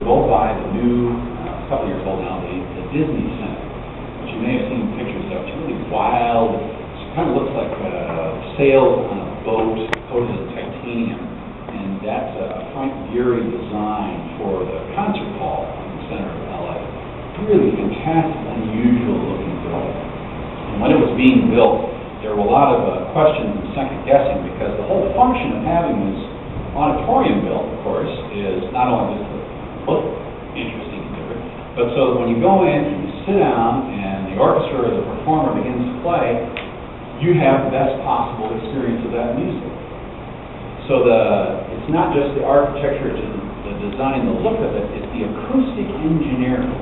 Go by the new, a couple years old now, the Disney Center, which you may have seen pictures of. It's really wild. It kind of looks like sails on a boat coated in titanium, and that's a Frank Gehry design for the concert hall in the center of LA. Really fantastic, unusual looking building. And when it was being built, there were a lot of questions and second guessing, because the whole function of having this auditorium built, of course, is not only just to look interesting and different, but so that when you go in and you sit down and the orchestra or the performer begins to play, you have the best possible experience of that music. So it's not just the architecture, it's the design, the look of it, it's the acoustic engineering,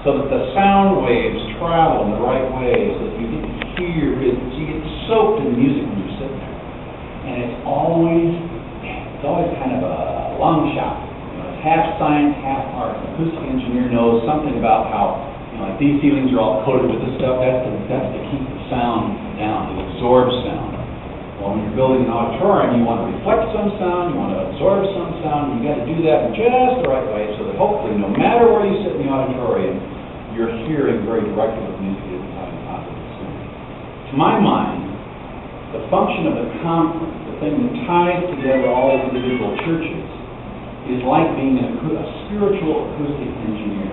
so that the sound waves travel in the right way, so that you get to hear it, so you get soaked in the music when you're sitting there. And it's always kind of a long shot. It's half science, half art. An acoustic engineer knows something about how, like these ceilings are all coated with this stuff. That's to keep the sound down, to absorb sound. Well, when you're building an auditorium, you want to reflect some sound, you want to absorb some sound. You got to do that in just the right way, so that hopefully, no matter where you sit in the auditorium, you're hearing very directly what the music is and having positive sound. To my mind, the function of the conference, the thing that ties together all these individual churches, is like being a spiritual acoustic engineer.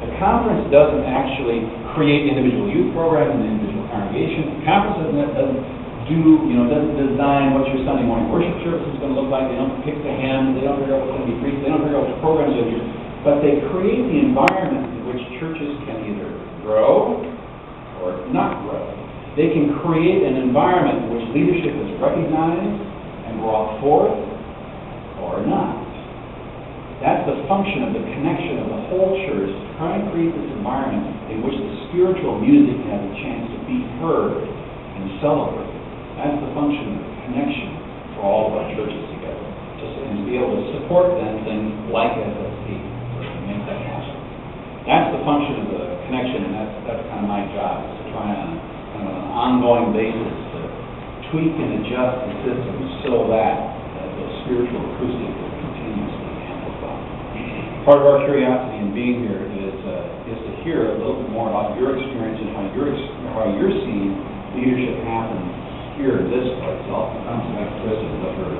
The conference doesn't actually create individual youth programs and individual congregations. The conference doesn't design what your Sunday morning worship service is going to look like. They don't pick the hymns. They don't figure out what's going to be preached. They don't figure out which programs they're going to use. But they create the environment in which churches can either grow or not grow. They can create an environment in which leadership is recognized and brought forth or not. That's the function of the connection of the whole church, to try and create this environment in which the spiritual music has a chance to be heard and celebrated. That's the function of the connection for all of our churches together, and to be able to support then things like SSP, to make that happen. That's the function of the connection, and that's kind of my job, is to try on kind of an ongoing basis to tweak and adjust the system so that the spiritual acoustic will continuously amplify. Part of our curiosity in being here is to hear a little bit more about your experience and how you're seeing leadership happen here in this place. I'll come back to Chris and let her